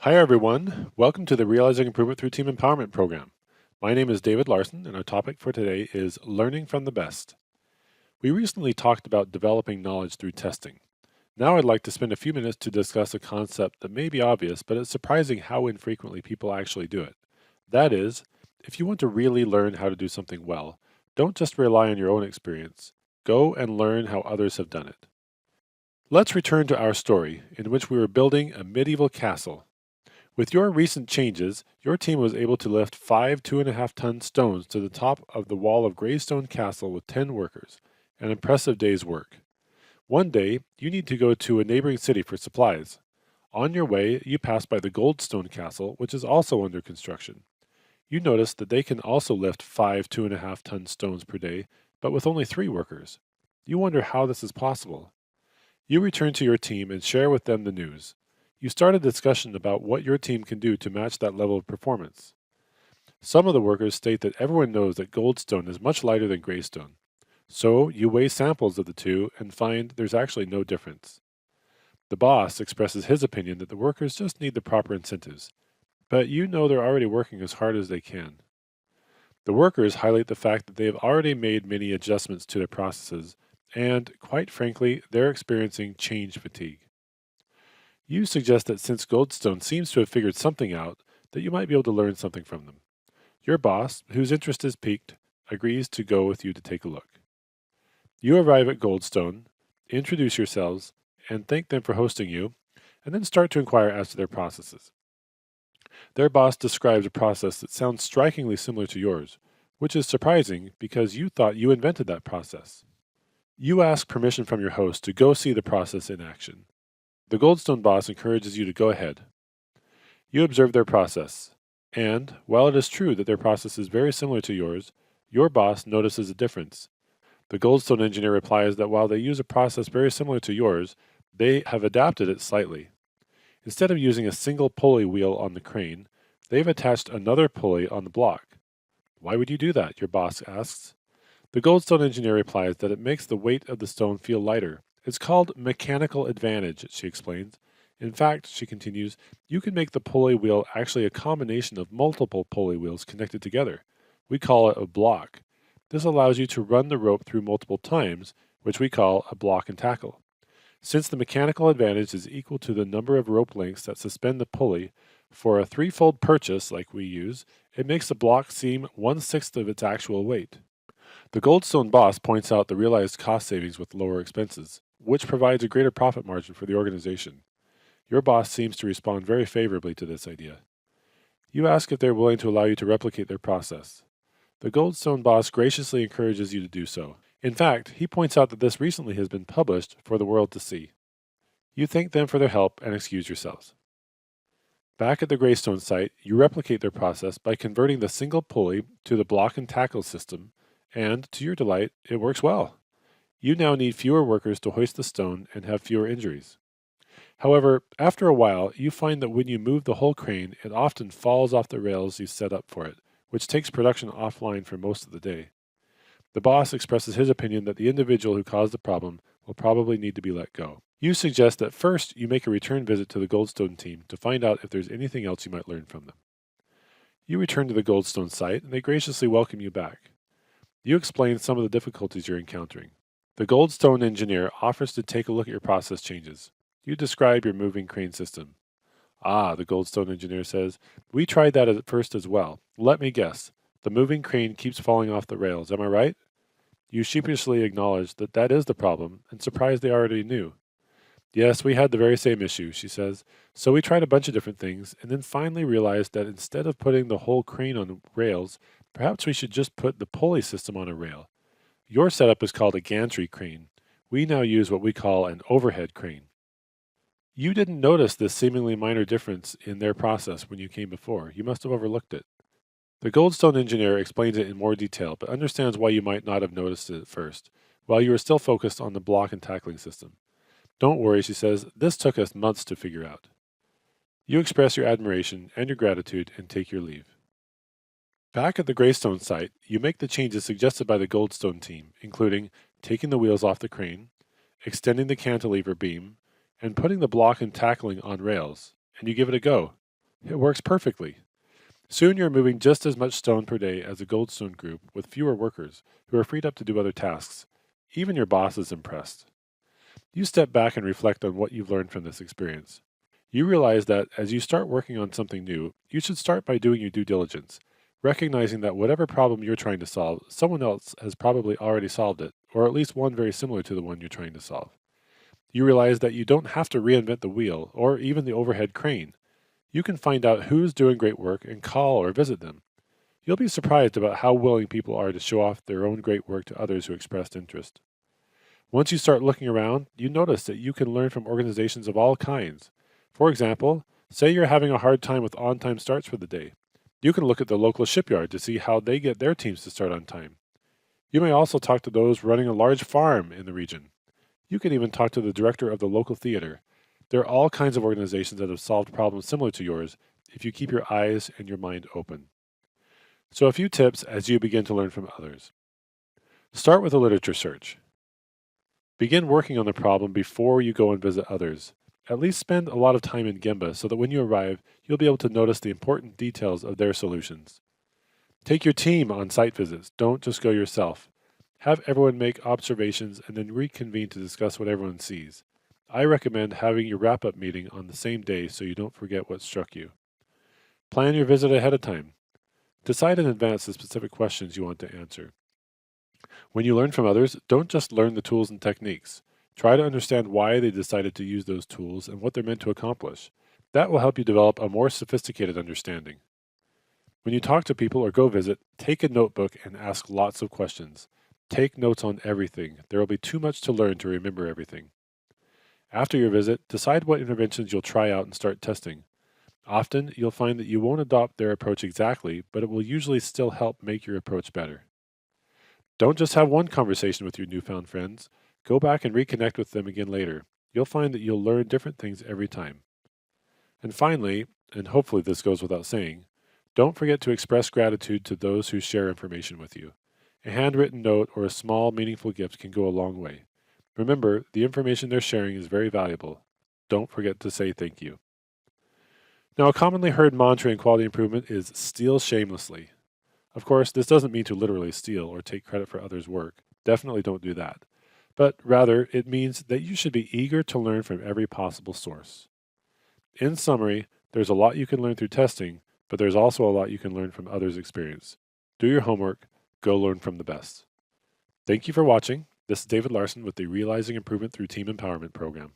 Hi everyone, welcome to the Realizing Improvement Through Team Empowerment program. My name is David Larson and our topic for today is Learning from the Best. We recently talked about developing knowledge through testing. Now I'd like to spend a few minutes to discuss a concept that may be obvious, but it's surprising how infrequently people actually do it. That is, if you want to really learn how to do something well, don't just rely on your own experience. Go and learn how others have done it. Let's return to our story, in which we were building a medieval castle. With your recent changes, your team was able to lift 5 2.5-ton stones to the top of the wall of Greystone Castle with 10 workers, an impressive day's work. One day, you need to go to a neighboring city for supplies. On your way, you pass by the Goldstone Castle, which is also under construction. You notice that they can also lift 5 2.5-ton stones per day, but with only 3 workers. You wonder how this is possible. You return to your team and share with them the news. You start a discussion about what your team can do to match that level of performance. Some of the workers state that everyone knows that Goldstone is much lighter than Greystone. So you weigh samples of the two and find there's actually no difference. The boss expresses his opinion that the workers just need the proper incentives, but you know they're already working as hard as they can. The workers highlight the fact that they have already made many adjustments to their processes, and quite frankly, they're experiencing change fatigue. You suggest that since Goldstone seems to have figured something out, that you might be able to learn something from them. Your boss, whose interest is piqued, agrees to go with you to take a look. You arrive at Goldstone, introduce yourselves, and thank them for hosting you, and then start to inquire as to their processes. Their boss describes a process that sounds strikingly similar to yours, which is surprising because you thought you invented that process. You ask permission from your host to go see the process in action. The Goldstone boss encourages you to go ahead. You observe their process, and while it is true that their process is very similar to yours, your boss notices a difference. The Goldstone engineer replies that while they use a process very similar to yours, they have adapted it slightly. Instead of using a single pulley wheel on the crane, they've attached another pulley on the block. Why would you do that? Your boss asks. The Goldstone engineer replies that it makes the weight of the stone feel lighter. It's called mechanical advantage, she explains. In fact, she continues, you can make the pulley wheel actually a combination of multiple pulley wheels connected together. We call it a block. This allows you to run the rope through multiple times, which we call a block and tackle. Since the mechanical advantage is equal to the number of rope lengths that suspend the pulley, for a threefold purchase like we use, it makes the block seem 1/6 of its actual weight. The Goldstone boss points out the realized cost savings with lower expenses, which provides a greater profit margin for the organization. Your boss seems to respond very favorably to this idea. You ask if they're willing to allow you to replicate their process. The Goldstone boss graciously encourages you to do so. In fact, he points out that this recently has been published for the world to see. You thank them for their help and excuse yourselves. Back at the Greystone site, you replicate their process by converting the single pulley to the block and tackle system, and to your delight, it works well. You now need fewer workers to hoist the stone and have fewer injuries. However, after a while, you find that when you move the whole crane, it often falls off the rails you set up for it, which takes production offline for most of the day. The boss expresses his opinion that the individual who caused the problem will probably need to be let go. You suggest that first you make a return visit to the Goldstone team to find out if there's anything else you might learn from them. You return to the Goldstone site, and they graciously welcome you back. You explain some of the difficulties you're encountering. The Goldstone engineer offers to take a look at your process changes. You describe your moving crane system. Ah, the Goldstone engineer says, we tried that at first as well. Let me guess. The moving crane keeps falling off the rails, am I right? You sheepishly acknowledge that that is the problem, and surprised they already knew. Yes, we had the very same issue, she says. So we tried a bunch of different things, and then finally realized that instead of putting the whole crane on rails, perhaps we should just put the pulley system on a rail. Your setup is called a gantry crane. We now use what we call an overhead crane. You didn't notice this seemingly minor difference in their process when you came before. You must have overlooked it. The Goldstone engineer explains it in more detail, but understands why you might not have noticed it at first, while you were still focused on the block and tackling system. Don't worry, she says, this took us months to figure out. You express your admiration and your gratitude and take your leave. Back at the Greystone site, you make the changes suggested by the Goldstone team, including taking the wheels off the crane, extending the cantilever beam, and putting the block and tackling on rails, and you give it a go. It works perfectly. Soon you're moving just as much stone per day as a Goldstone group with fewer workers who are freed up to do other tasks. Even your boss is impressed. You step back and reflect on what you've learned from this experience. You realize that as you start working on something new, you should start by doing your due diligence, recognizing that whatever problem you're trying to solve, someone else has probably already solved it, or at least one very similar to the one you're trying to solve. You realize that you don't have to reinvent the wheel or even the overhead crane. You can find out who's doing great work and call or visit them. You'll be surprised about how willing people are to show off their own great work to others who expressed interest. Once you start looking around, you notice that you can learn from organizations of all kinds. For example, say you're having a hard time with on time starts for the day. You can look at the local shipyard to see how they get their teams to start on time. You may also talk to those running a large farm in the region. You can even talk to the director of the local theater. There are all kinds of organizations that have solved problems similar to yours if you keep your eyes and your mind open. So, a few tips as you begin to learn from others. Start with a literature search. Begin working on the problem before you go and visit others. At least spend a lot of time in Gemba so that when you arrive, you'll be able to notice the important details of their solutions. Take your team on site visits. Don't just go yourself. Have everyone make observations and then reconvene to discuss what everyone sees. I recommend having your wrap up meeting on the same day so you don't forget what struck you. Plan your visit ahead of time. Decide in advance the specific questions you want to answer. When you learn from others, don't just learn the tools and techniques. Try to understand why they decided to use those tools and what they're meant to accomplish. That will help you develop a more sophisticated understanding. When you talk to people or go visit, take a notebook and ask lots of questions. Take notes on everything. There will be too much to learn to remember everything. After your visit, decide what interventions you'll try out and start testing. Often, you'll find that you won't adopt their approach exactly, but it will usually still help make your approach better. Don't just have one conversation with your newfound friends. Go back and reconnect with them again later. You'll find that you'll learn different things every time. And finally, and hopefully this goes without saying, don't forget to express gratitude to those who share information with you. A handwritten note or a small, meaningful gift can go a long way. Remember, the information they're sharing is very valuable. Don't forget to say thank you. Now, a commonly heard mantra in quality improvement is steal shamelessly. Of course, this doesn't mean to literally steal or take credit for others' work. Definitely don't do that. But rather, it means that you should be eager to learn from every possible source. In summary, there's a lot you can learn through testing, but there's also a lot you can learn from others' experience. Do your homework, go learn from the best. Thank you for watching. This is David Larson with the Realizing Improvement Through Team Empowerment program.